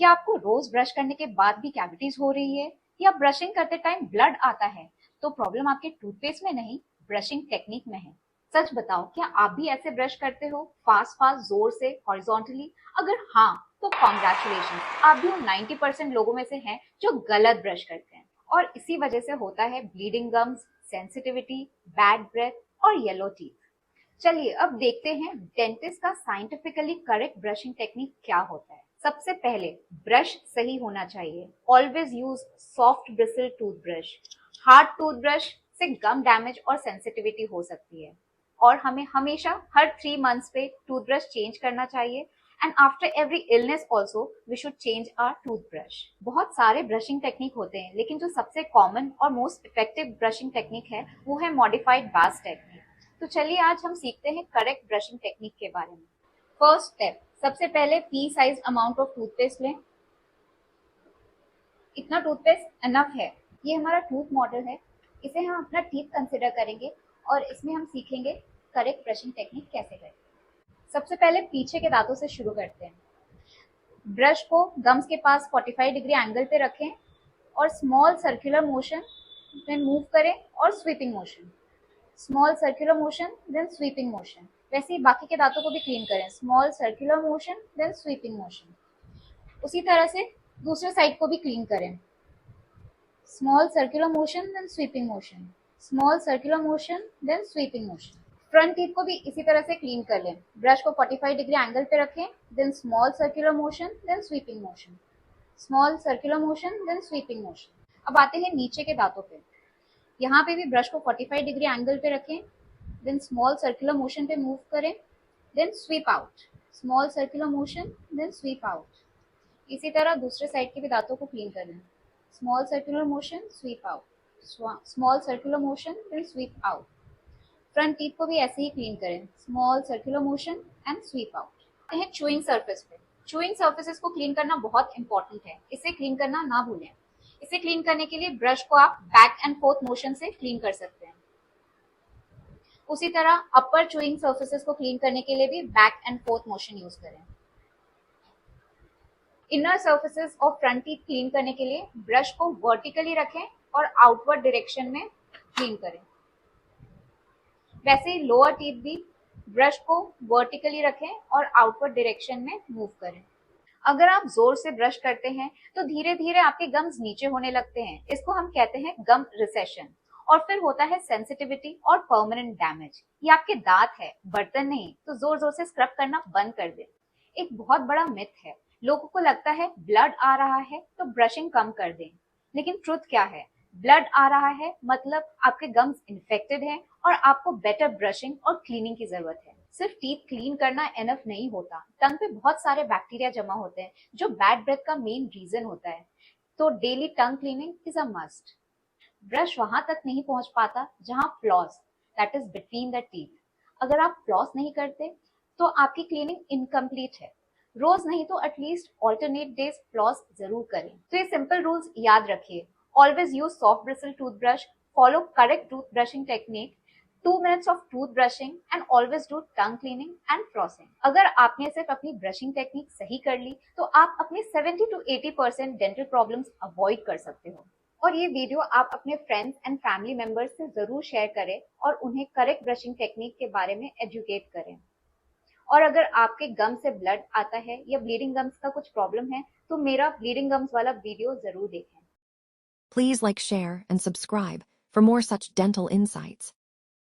क्या आपको रोज ब्रश करने के बाद भी कैविटीज हो रही है या ब्रशिंग करते टाइम ब्लड आता है? तो प्रॉब्लम आपके टूथपेस्ट में नहीं, ब्रशिंग टेक्निक में है। सच बताओ, क्या आप भी ऐसे ब्रश करते हो, फास्ट फास्ट जोर से हॉरिजॉन्टली? अगर हाँ, तो कॉन्ग्रेचुलेशन, आप भी उन 90% लोगों में से हैं जो गलत ब्रश करते हैं। और इसी वजह से होता है bleeding gums, sensitivity, bad breath और येलो टीथ। चलिए अब देखते हैं डेंटिस्ट का साइंटिफिकली करेक्ट ब्रशिंग टेक्निक क्या होता है। सबसे पहले ब्रश सही होना चाहिए। Always use soft bristle toothbrush. Hard toothbrush से गम डैमेज और सेंसिटिविटी हो सकती है। और हमें हमेशा हर 3 मंथ्स पे टूथब्रश चेंज करना चाहिए। And after every illness also we should change our toothbrush. बहुत सारे ब्रशिंग टेक्निक होते हैं, लेकिन जो सबसे कॉमन और मोस्ट इफेक्टिव ब्रशिंग टेक्निक है वो है मॉडिफाइड बास टेक्निक। तो चलिए आज हम सीखते हैं करेक्ट ब्रशिंग टेक्निक के बारे में। फर्स्ट स्टेप, सबसे पहले P size amount of toothpaste लें। इतना टूथपेस्ट इनफ है। ये हमारा टूथ मॉडल है, इसे हम अपना टीथ कंसिडर करेंगे और इसमें हम सीखेंगे करेक्ट ब्रशिंग टेक्निक कैसे करें। सबसे पहले पीछे के दांतों से शुरू करते हैं। ब्रश को गम्स के पास 45 डिग्री एंगल पे रखें और स्मॉल सर्कुलर मोशन में मूव करें और sweeping motion. Small circular motion then sweeping motion. वैसे ही बाकी के दांतों को भी क्लीन करें। Small circular motion then sweeping motion. उसी तरह से दूसरे साइड को भी क्लीन करें। Small circular motion then sweeping motion. Small circular motion then sweeping motion. Front teeth को भी इसी तरह से क्लीन कर लें। ब्रश को 45 डिग्री एंगल पे रखें, then small circular motion then sweeping motion. Small circular motion then sweeping motion. अब आते हैं नीचे के दांतों पे। यहाँ पे भी ब्रश को 45 डिग्री एंगल पे रखें, देन स्मॉल सर्कुलर मोशन पे मूव करें, then sweep out. Small circular motion then sweep out. इसी तरह दूसरे साइड के भी दांतों को क्लीन कर लें। Small circular motion, sweep out, small circular motion then sweep out. Front teeth को भी ऐसे ही क्लीन करें। Small circular motion and sweep out. आते हैं चूइंग सरफेस पे। चूइंग सरफेसेस को क्लीन करना बहुत इंपॉर्टेंट है, इसे क्लीन करना ना भूलें। इसे क्लीन करने के लिए ब्रश को आप बैक एंड फोर्थ मोशन से क्लीन कर सकते हैं। उसी तरह अपर चूइंग सरफेसेस को क्लीन करने के लिए भी back and fourth motion use करें। इनर सरफेसेस और फ्रंट टीथ क्लीन करने के लिए ब्रश को वर्टिकली रखें और आउटवर्ड डायरेक्शन में क्लीन करें। वैसे ही लोअर टीथ भी ब्रश को वर्टिकली रखें और आउटवर्ड डायरेक्शन में मूव करें। अगर आप जोर से ब्रश करते हैं तो धीरे धीरे आपके गम्स नीचे होने लगते हैं। इसको हम कहते हैं गम रिसेशन। और फिर होता है सेंसिटिविटी और परमानेंट डैमेज। ये आपके दांत है, बर्तन नहीं, तो जोर जोर से स्क्रब करना बंद कर दें। एक बहुत बड़ा मिथ है, लोगों को लगता है ब्लड आ रहा है तो ब्रशिंग कम कर दें। लेकिन ट्रुथ क्या है? ब्लड आ रहा है मतलब आपके गम्स इन्फेक्टेड हैं और आपको बेटर ब्रशिंग और क्लीनिंग की जरूरत है। सिर्फ टीथ क्लीन करना एनफ नहीं होता। टंग पे बहुत सारे बैक्टीरिया जमा होते हैं जो बैड ब्रेथ का मेन रीजन होता है। तो daily tongue cleaning is a must. Brush वहां तक नहीं पहुंच पाता जहां floss, that is between the teeth. अगर आप फ्लॉस नहीं करते तो आपकी क्लीनिंग इनकम्प्लीट है। रोज नहीं तो एटलीस्ट ऑल्टरनेट डेज फ्लॉस जरूर करें। तो ये सिंपल रूल्स याद रखिए। Always use soft bristle toothbrush, follow correct tooth brushing technique, 2 minutes of tooth brushing and always do tongue cleaning and flossing। अगर आपने सिर्फ अपनी ब्रशिंग टेक्निक सही कर ली तो आप अपने 70 to 80% डेंटल प्रॉब्लम्स अवॉइड कर सकते हो। और ये वीडियो आप अपने फ्रेंड्स एंड फैमिली मेंबर्स से जरूर शेयर करें और उन्हें करेक्ट ब्रशिंग टेक्निक के बारे में एजुकेट करें। और अगर आपके गम से ब्लड आता है या ब्लीडिंग गम्स का कुछ प्रॉब्लम है तो मेरा ब्लीडिंग गम्स वाला वीडियो जरूर देखें। Please like, share, and subscribe for more such dental insights.